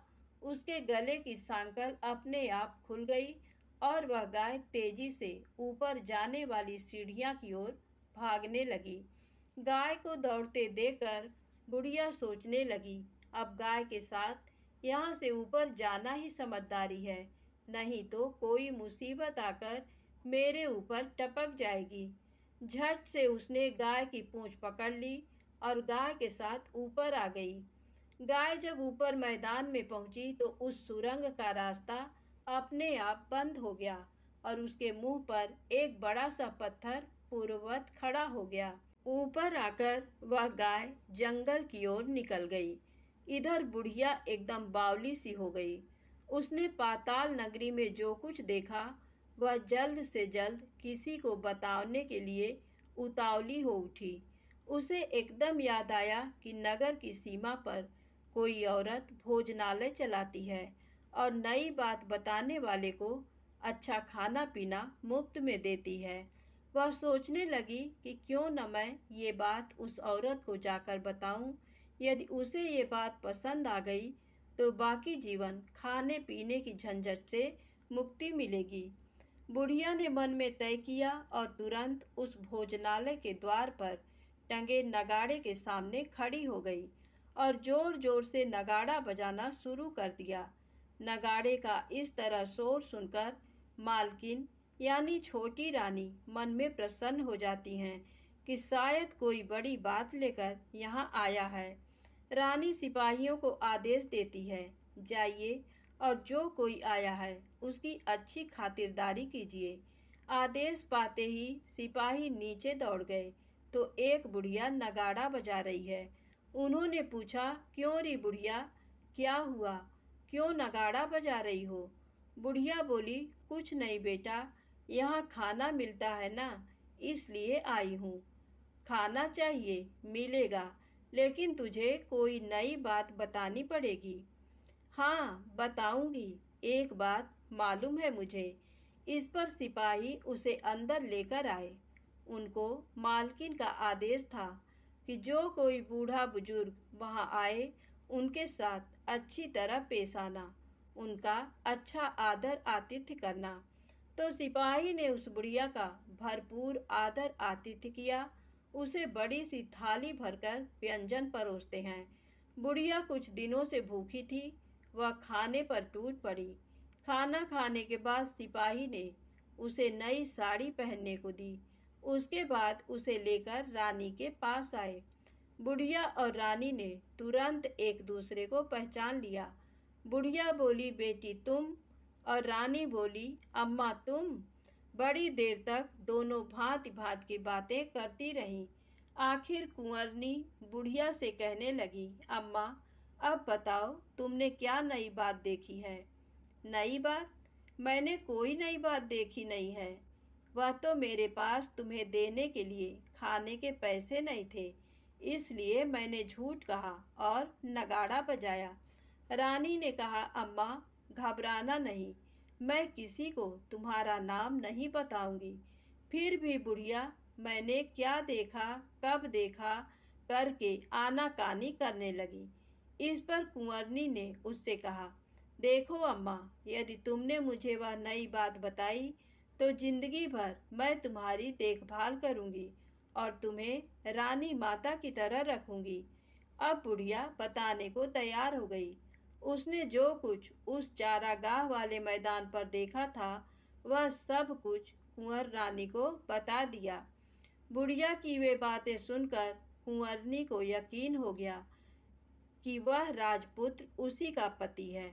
उसके गले की सांकल अपने आप खुल गई और वह गाय तेजी से ऊपर जाने वाली सीढ़ियां की ओर भागने लगी। गाय को दौड़ते देखकर बुढ़िया सोचने लगी, अब गाय के साथ यहाँ से ऊपर जाना ही समझदारी है, नहीं तो कोई मुसीबत आकर मेरे ऊपर टपक जाएगी। झट से उसने गाय की पूंछ पकड़ ली और गाय के साथ ऊपर आ गई। गाय जब ऊपर मैदान में पहुंची तो उस सुरंग का रास्ता अपने आप बंद हो गया और उसके मुंह पर एक बड़ा सा पत्थर पूर्ववत खड़ा हो गया। ऊपर आकर वह गाय जंगल की ओर निकल गई। इधर बुढ़िया एकदम बावली सी हो गई। उसने पाताल नगरी में जो कुछ देखा वह जल्द से जल्द किसी को बताने के लिए उतावली हो उठी। उसे एकदम याद आया कि नगर की सीमा पर कोई औरत भोजनालय चलाती है और नई बात बताने वाले को अच्छा खाना पीना मुफ्त में देती है। वह सोचने लगी कि क्यों न मैं ये बात उस औरत को जाकर बताऊं। यदि उसे ये बात पसंद आ गई तो बाकी जीवन खाने पीने की झंझट से मुक्ति मिलेगी। बुढ़िया ने मन में तय किया और तुरंत उस भोजनालय के द्वार पर टंगे नगाड़े के सामने खड़ी हो गई और जोर जोर से नगाड़ा बजाना शुरू कर दिया। नगाड़े का इस तरह शोर सुनकर मालकिन यानी छोटी रानी मन में प्रसन्न हो जाती हैं कि शायद कोई बड़ी बात लेकर यहाँ आया है। रानी सिपाहियों को आदेश देती है, जाइए और जो कोई आया है उसकी अच्छी खातिरदारी कीजिए। आदेश पाते ही सिपाही नीचे दौड़ गए तो एक बुढ़िया नगाड़ा बजा रही है। उन्होंने पूछा, क्यों री बुढ़िया, क्या हुआ, क्यों नगाड़ा बजा रही हो? बुढ़िया बोली, कुछ नहीं बेटा, यहाँ खाना मिलता है ना, इसलिए आई हूँ। खाना चाहिए, मिलेगा, लेकिन तुझे कोई नई बात बतानी पड़ेगी। हाँ बताऊंगी, एक बात मालूम है मुझे। इस पर सिपाही उसे अंदर लेकर आए। उनको मालकिन का आदेश था कि जो कोई बूढ़ा बुजुर्ग वहाँ आए उनके साथ अच्छी तरह पेश आना, उनका अच्छा आदर आतिथ्य करना। तो सिपाही ने उस बुढ़िया का भरपूर आदर आतिथ्य किया। उसे बड़ी सी थाली भरकर व्यंजन परोसते हैं। बुढ़िया कुछ दिनों से भूखी थी, वह खाने पर टूट पड़ी। खाना खाने के बाद सिपाही ने उसे नई साड़ी पहनने को दी। उसके बाद उसे लेकर रानी के पास आए। बुढ़िया और रानी ने तुरंत एक दूसरे को पहचान लिया। बुढ़िया बोली, बेटी तुम? और रानी बोली, अम्मा तुम? बड़ी देर तक दोनों भांति भांति की बातें करती रहीं। आखिर कुंवरनी बुढ़िया से कहने लगी, अम्मा अब बताओ तुमने क्या नई बात देखी है? नई बात? मैंने कोई नई बात देखी नहीं है। वह तो मेरे पास तुम्हें देने के लिए खाने के पैसे नहीं थे, इसलिए मैंने झूठ कहा और नगाड़ा बजाया। रानी ने कहा, अम्मा घबराना नहीं, मैं किसी को तुम्हारा नाम नहीं बताऊंगी। फिर भी बुढ़िया मैंने क्या देखा, कब देखा करके आनाकानी करने लगी। इस पर कुंवरनी ने उससे कहा, देखो अम्मा, यदि तुमने मुझे वह नई बात बताई तो जिंदगी भर मैं तुम्हारी देखभाल करूंगी और तुम्हें रानी माता की तरह रखूंगी। अब बुढ़िया बताने को तैयार हो गई। उसने जो कुछ उस चारागाह वाले मैदान पर देखा था वह सब कुछ कुंवर रानी को बता दिया। बुढ़िया की वे बातें सुनकर कुंवरनी को यकीन हो गया कि वह राजपुत्र उसी का पति है।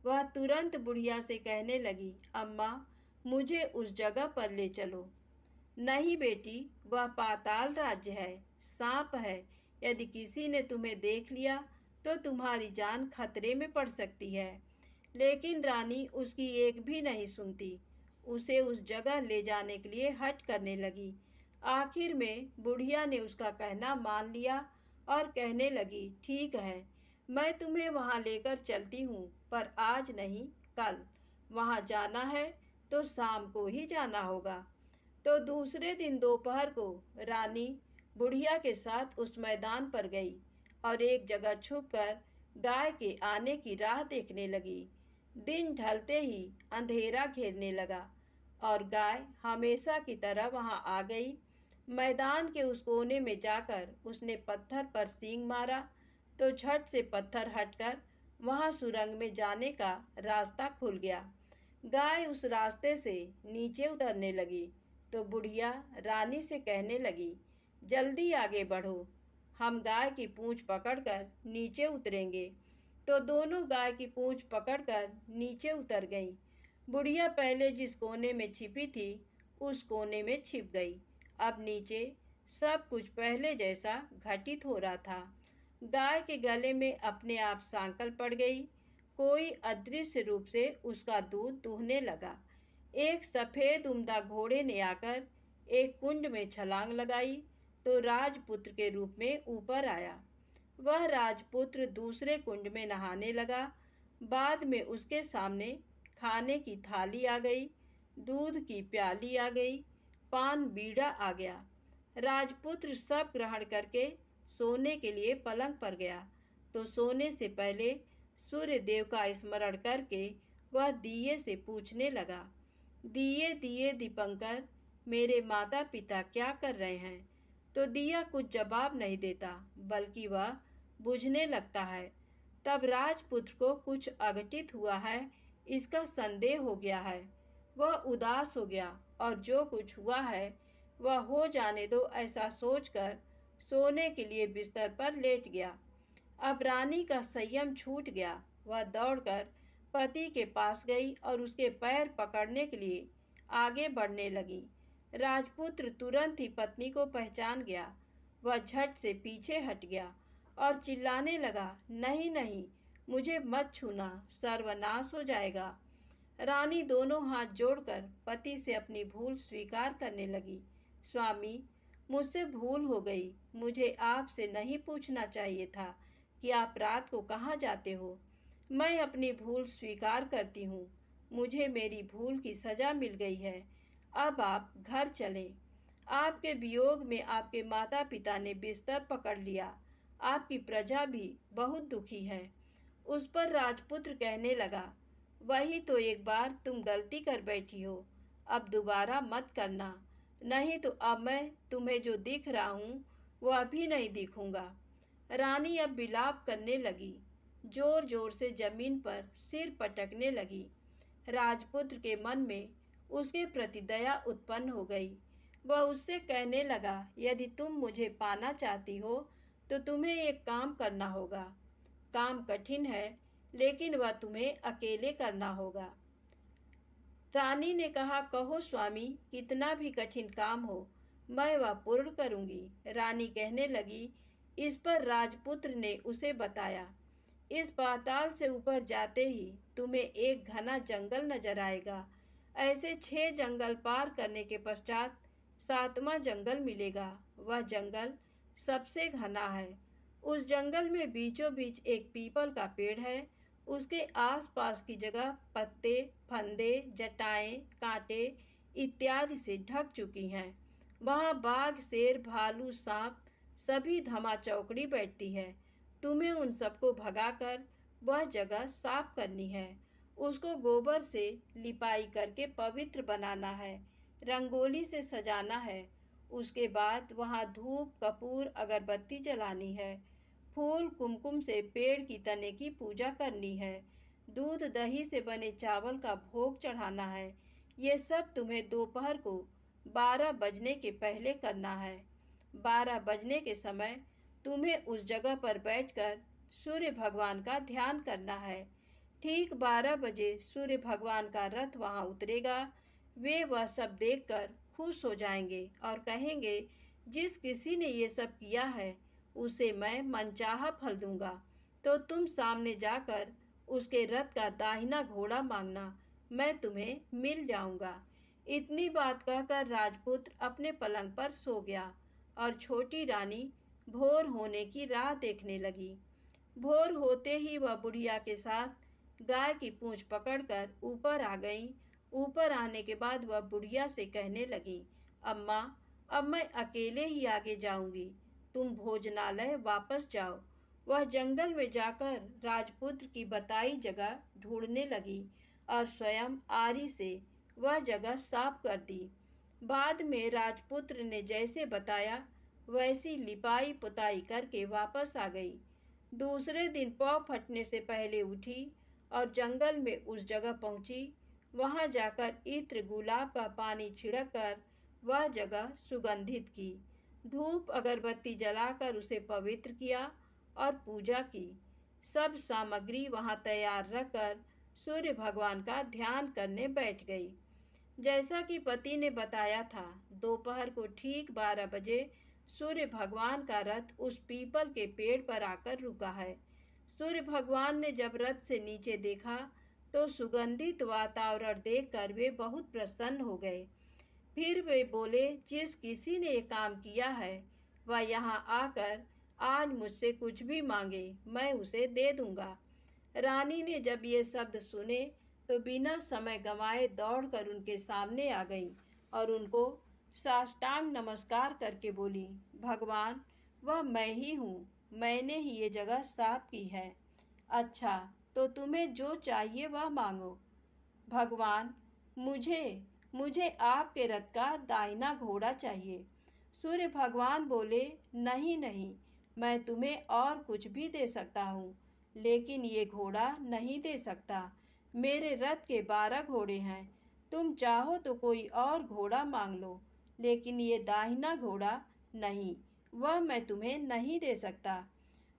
वह तुरंत बुढ़िया से कहने लगी, अम्मा, मुझे उस जगह पर ले चलो। नहीं बेटी, वह पाताल राज्य है, सांप है। यदि किसी ने तुम्हें देख लिया तो तुम्हारी जान खतरे में पड़ सकती है। लेकिन रानी उसकी एक भी नहीं सुनती। उसे उस जगह ले जाने के लिए हठ करने लगी। आखिर में बुढ़िया ने उसका कहना मान लिया और कहने लगी, ठीक है, मैं तुम्हें वहाँ लेकर चलती हूँ, पर आज नहीं, कल। वहाँ जाना है तो शाम को ही जाना होगा। तो दूसरे दिन दोपहर को रानी बुढ़िया के साथ उस मैदान पर गई और एक जगह छुपकर गाय के आने की राह देखने लगी। दिन ढलते ही अंधेरा घेरने लगा और गाय हमेशा की तरह वहां आ गई। मैदान के उस कोने में जाकर उसने पत्थर पर सींग मारा तो झट से पत्थर हटकर वहां सुरंग में जाने का रास्ता खुल गया। गाय उस रास्ते से नीचे उतरने लगी तो बुढ़िया रानी से कहने लगी, जल्दी आगे बढ़ो, हम गाय की पूंछ पकड़कर नीचे उतरेंगे। तो दोनों गाय की पूंछ पकड़कर नीचे उतर गईं। बुढ़िया पहले जिस कोने में छिपी थी उस कोने में छिप गई। अब नीचे सब कुछ पहले जैसा घटित हो रहा था। गाय के गले में अपने आप सांकल पड़ गई। कोई अदृश्य रूप से उसका दूध दूहने लगा। एक सफेद उम्दा घोड़े ने आकर एक कुंड में छलांग लगाई तो राजपुत्र के रूप में ऊपर आया। वह राजपुत्र दूसरे कुंड में नहाने लगा। बाद में उसके सामने खाने की थाली आ गई, दूध की प्याली आ गई, पान बीड़ा आ गया। राजपुत्र सब ग्रहण करके सोने के लिए पलंग पर गया तो सोने से पहले सूर्य देव का स्मरण करके वह दिए से पूछने लगा, दिए दिए दीपंकर, मेरे माता पिता क्या कर रहे हैं? तो दिया कुछ जवाब नहीं देता, बल्कि वह बुझने लगता है। तब राजपुत्र को कुछ अघटित हुआ है इसका संदेह हो गया है। वह उदास हो गया और जो कुछ हुआ है वह हो जाने दो ऐसा सोचकर सोने के लिए बिस्तर पर लेट गया। अब रानी का संयम छूट गया। वह दौड़कर पति के पास गई और उसके पैर पकड़ने के लिए आगे बढ़ने लगी। राजपुत्र तुरंत ही पत्नी को पहचान गया। वह झट से पीछे हट गया और चिल्लाने लगा, नहीं नहीं, मुझे मत छूना, सर्वनाश हो जाएगा। रानी दोनों हाथ जोड़कर पति से अपनी भूल स्वीकार करने लगी। स्वामी, मुझसे भूल हो गई। मुझे आपसे नहीं पूछना चाहिए था कि आप रात को कहाँ जाते हो। मैं अपनी भूल स्वीकार करती हूँ। मुझे मेरी भूल की सजा मिल गई है। अब आप घर चलें। आपके वियोग में आपके माता पिता ने बिस्तर पकड़ लिया। आपकी प्रजा भी बहुत दुखी है। उस पर राजपुत्र कहने लगा, वही तो एक बार तुम गलती कर बैठी हो, अब दोबारा मत करना, नहीं तो अब मैं तुम्हें जो दिख रहा हूँ वो अभी नहीं दिखूंगा। रानी अब विलाप करने लगी, जोर जोर से जमीन पर सिर पटकने लगी। राजपुत्र के मन में उसके प्रति दया उत्पन्न हो गई। वह उससे कहने लगा, यदि तुम मुझे पाना चाहती हो तो तुम्हें एक काम करना होगा। काम कठिन है, लेकिन वह तुम्हें अकेले करना होगा। रानी ने कहा, कहो स्वामी, कितना भी कठिन काम हो मैं वह पूर्ण करूंगी। रानी कहने लगी। इस पर राजपुत्र ने उसे बताया, इस पाताल से ऊपर जाते ही तुम्हें एक घना जंगल नजर आएगा। ऐसे 6 जंगल पार करने के पश्चात 7वां जंगल मिलेगा। वह जंगल सबसे घना है। उस जंगल में बीचों बीच एक पीपल का पेड़ है। उसके आसपास की जगह पत्ते, फंदे, जटाएं, कांटे इत्यादि से ढक चुकी हैं। वहाँ बाघ, शेर, भालू, सांप सभी धमा चौकड़ी बैठती है। तुम्हें उन सबको भगाकर वह जगह साफ करनी है उसको गोबर से लिपाई करके पवित्र बनाना है, रंगोली से सजाना है। उसके बाद वहाँ धूप कपूर अगरबत्ती जलानी है, फूल कुमकुम से पेड़ की तने की पूजा करनी है, दूध दही से बने चावल का भोग चढ़ाना है। ये सब तुम्हें दोपहर को 12 बजने के पहले करना है। 12 बजने के समय तुम्हें उस जगह पर बैठकर सूर्य भगवान का ध्यान करना है। ठीक 12 बजे सूर्य भगवान का रथ वहाँ उतरेगा। वे वह सब देखकर खुश हो जाएंगे और कहेंगे, जिस किसी ने ये सब किया है उसे मैं मनचाहा फल दूंगा। तो तुम सामने जाकर उसके रथ का दाहिना घोड़ा मांगना, मैं तुम्हें मिल जाऊंगा। इतनी बात कहकर राजपुत्र अपने पलंग पर सो गया और छोटी रानी भोर होने की राह देखने लगी। भोर होते ही वह बुढ़िया के साथ गाय की पूंछ पकड़कर ऊपर आ गई। ऊपर आने के बाद वह बुढ़िया से कहने लगी, अम्मा, अब मैं अकेले ही आगे जाऊंगी, तुम भोजनालय वापस जाओ। वह जंगल में जाकर राजपुत्र की बताई जगह ढूंढने लगी और स्वयं आरी से वह जगह साफ कर दी। बाद में राजपुत्र ने जैसे बताया वैसी लिपाई पुताई करके वापस आ गई। दूसरे दिन पौ फटने से पहले उठी और जंगल में उस जगह पहुंची। वहां जाकर इत्र गुलाब का पानी छिड़क कर वह जगह सुगंधित की, धूप अगरबत्ती जलाकर उसे पवित्र किया और पूजा की। सब सामग्री वहां तैयार रखकर सूर्य भगवान का ध्यान करने बैठ गई। जैसा कि पति ने बताया था, दोपहर को ठीक 12 बजे सूर्य भगवान का रथ उस पीपल के पेड़ पर आकर रुका है। सूर्य भगवान ने जब रथ से नीचे देखा तो सुगंधित वातावरण देखकर वे बहुत प्रसन्न हो गए। फिर वे बोले, जिस किसी ने ये काम किया है वह यहाँ आकर आज मुझसे कुछ भी मांगे, मैं उसे दे दूंगा। रानी ने जब ये शब्द सुने तो बिना समय गंवाए दौड़कर उनके सामने आ गई और उनको साष्टांग नमस्कार करके बोली, भगवान, वह मैं ही हूँ, मैंने ही ये जगह साफ की है। अच्छा, तो तुम्हें जो चाहिए वह मांगो। भगवान, मुझे मुझे आपके रथ का दाहिना घोड़ा चाहिए। सूर्य भगवान बोले, नहीं नहीं, मैं तुम्हें और कुछ भी दे सकता हूँ, लेकिन ये घोड़ा नहीं दे सकता। मेरे रथ के 12 घोड़े हैं, तुम चाहो तो कोई और घोड़ा मांग लो, लेकिन ये दाहिना घोड़ा नहीं, वह मैं तुम्हें नहीं दे सकता।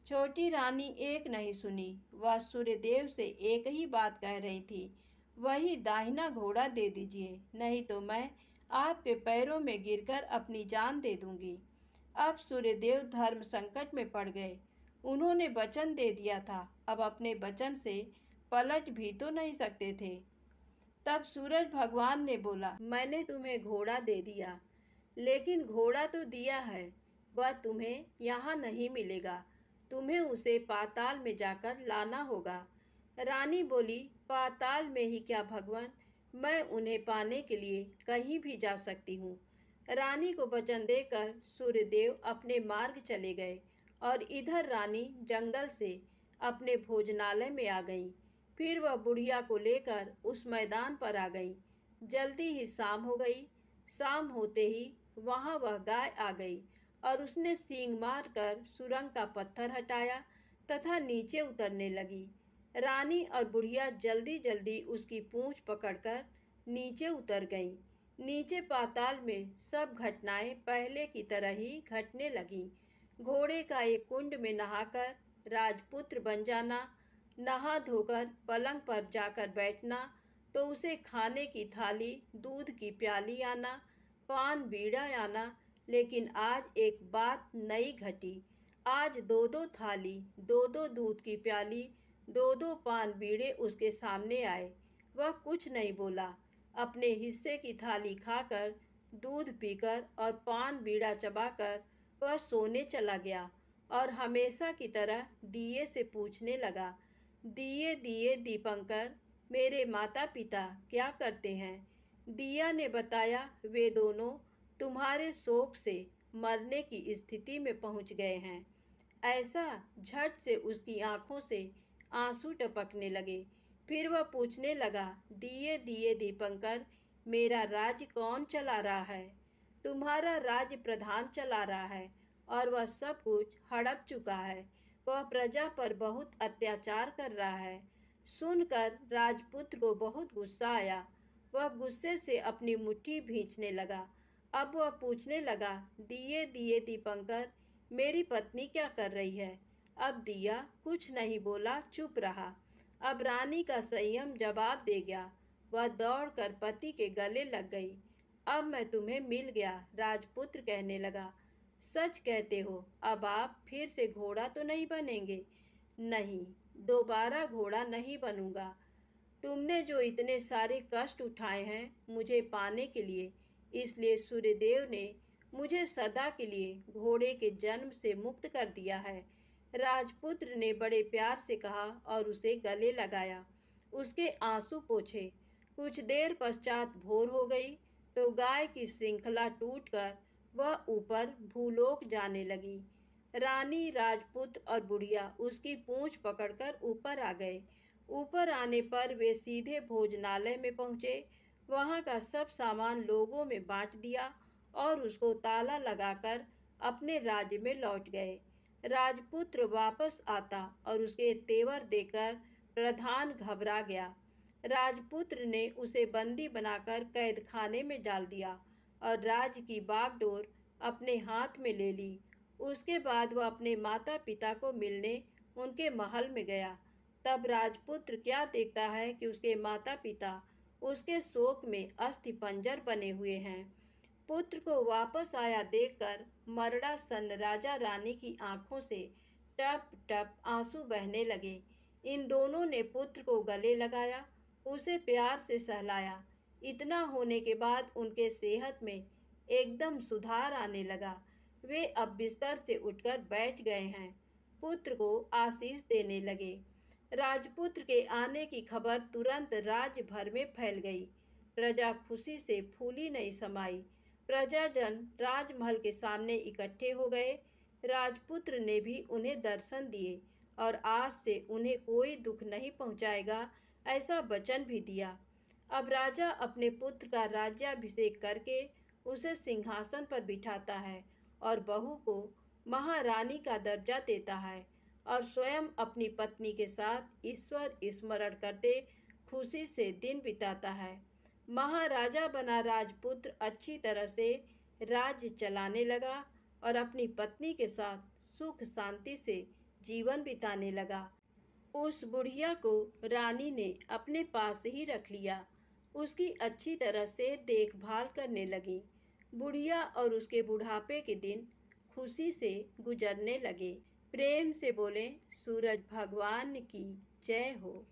छोटी रानी एक नहीं सुनी, वह सूर्यदेव से एक ही बात कह रही थी, वही दाहिना घोड़ा दे दीजिए, नहीं तो मैं आपके पैरों में गिरकर अपनी जान दे दूंगी। अब सूर्यदेव धर्म संकट में पड़ गए। उन्होंने वचन दे दिया था, अब अपने वचन से पलट भी तो नहीं सकते थे। तब सूरज भगवान ने बोला, मैंने तुम्हें घोड़ा दे दिया, लेकिन घोड़ा तो दिया है, वह तुम्हें यहाँ नहीं मिलेगा, तुम्हें उसे पाताल में जाकर लाना होगा। रानी बोली, पाताल में ही क्या भगवान, मैं उन्हें पाने के लिए कहीं भी जा सकती हूँ। रानी को वचन देकर सूर्यदेव अपने मार्ग चले गए और इधर रानी जंगल से अपने भोजनालय में आ गई। फिर वह बुढ़िया को लेकर उस मैदान पर आ गई। जल्दी ही शाम हो गई। शाम होते ही वहाँ वह गाय आ गई और उसने सींग मारकर सुरंग का पत्थर हटाया तथा नीचे उतरने लगी। रानी और बुढ़िया जल्दी जल्दी उसकी पूंछ पकड़कर नीचे उतर गईं। नीचे पाताल में सब घटनाएं पहले की तरह ही घटने लगीं। घोड़े का एक कुंड में नहाकर राजपुत्र बन जाना, नहा धोकर पलंग पर जाकर बैठना, तो उसे खाने की थाली, दूध की प्याली आना, पान बीड़ा आना। लेकिन आज एक बात नई घटी। आज 2-2 थाली, 2-2 दूध की प्याली, 2-2 पान बीड़े उसके सामने आए। वह कुछ नहीं बोला। अपने हिस्से की थाली खाकर, दूध पीकर और पान बीड़ा चबाकर वह सोने चला गया और हमेशा की तरह दिए से पूछने लगा, दिए दिए दीपंकर, मेरे माता पिता क्या करते हैं? दिया ने बताया, वे दोनों तुम्हारे शोक से मरने की स्थिति में पहुंच गए हैं। ऐसा झट से उसकी आंखों से आंसू टपकने लगे। फिर वह पूछने लगा, दिए दिए दीपंकर, मेरा राज्य कौन चला रहा है? तुम्हारा राज्य प्रधान चला रहा है और वह सब कुछ हड़प चुका है। वह प्रजा पर बहुत अत्याचार कर रहा है। सुनकर राजपुत्र को बहुत गुस्सा आया। वह गुस्से से अपनी मुट्ठी भींचने लगा। अब वह पूछने लगा, दिए दिए दीपंकर, मेरी पत्नी क्या कर रही है? अब दिया कुछ नहीं बोला, चुप रहा। अब रानी का संयम जवाब दे गया। वह दौड़कर पति के गले लग गई। अब मैं तुम्हें मिल गया, राजपुत्र कहने लगा। सच कहते हो, अब आप फिर से घोड़ा तो नहीं बनेंगे? नहीं, दोबारा घोड़ा नहीं बनूंगा। तुमने जो इतने सारे कष्ट उठाए हैं मुझे पाने के लिए, इसलिए सूर्यदेव ने मुझे सदा के लिए घोड़े के जन्म से मुक्त कर दिया है। राजपुत्र ने बड़े प्यार से कहा और उसे गले लगाया, उसके आंसू पोंछे। कुछ देर पश्चात भोर हो गई तो गाय की श्रृंखला टूटकर वह ऊपर भूलोक जाने लगी। रानी, राजपुत्र और बुढ़िया उसकी पूंछ पकड़कर ऊपर आ गए। ऊपर आने पर वे सीधे भोजनालय में पहुंचे। वहां का सब सामान लोगों में बांट दिया और उसको ताला लगाकर अपने राज्य में लौट गए। राजपुत्र वापस आता और उसके तेवर देखकर प्रधान घबरा गया। राजपुत्र ने उसे बंदी बनाकर कैद खाने में डाल दिया और राज्य की बागडोर अपने हाथ में ले ली। उसके बाद वह अपने माता पिता को मिलने उनके महल में गया। तब राजपुत्र क्या देखता है कि उसके माता पिता उसके शोक में अस्थिपंजर बने हुए हैं। पुत्र को वापस आया देखकर मरड़ा सन राजा रानी की आंखों से टप टप आंसू बहने लगे। इन दोनों ने पुत्र को गले लगाया, उसे प्यार से सहलाया। इतना होने के बाद उनके सेहत में एकदम सुधार आने लगा। वे अब बिस्तर से उठकर बैठ गए हैं। पुत्र को आशीष देने लगे। राजपुत्र के आने की खबर तुरंत राज्य भर में फैल गई। प्रजा खुशी से फूली नहीं समाई। प्रजाजन राजमहल के सामने इकट्ठे हो गए। राजपुत्र ने भी उन्हें दर्शन दिए और आज से उन्हें कोई दुख नहीं पहुंचाएगा, ऐसा वचन भी दिया। अब राजा अपने पुत्र का राज्याभिषेक करके उसे सिंहासन पर बिठाता है और बहू को महारानी का दर्जा देता है और स्वयं अपनी पत्नी के साथ ईश्वर स्मरण करते खुशी से दिन बिताता है। महाराजा बना राजपुत्र अच्छी तरह से राज्य चलाने लगा और अपनी पत्नी के साथ सुख शांति से जीवन बिताने लगा। उस बुढ़िया को रानी ने अपने पास ही रख लिया। उसकी अच्छी तरह से देखभाल करने लगी। बुढ़िया और उसके बुढ़ापे के दिन खुशी से गुजरने लगे। प्रेम से बोले, सूरज भगवान की जय हो।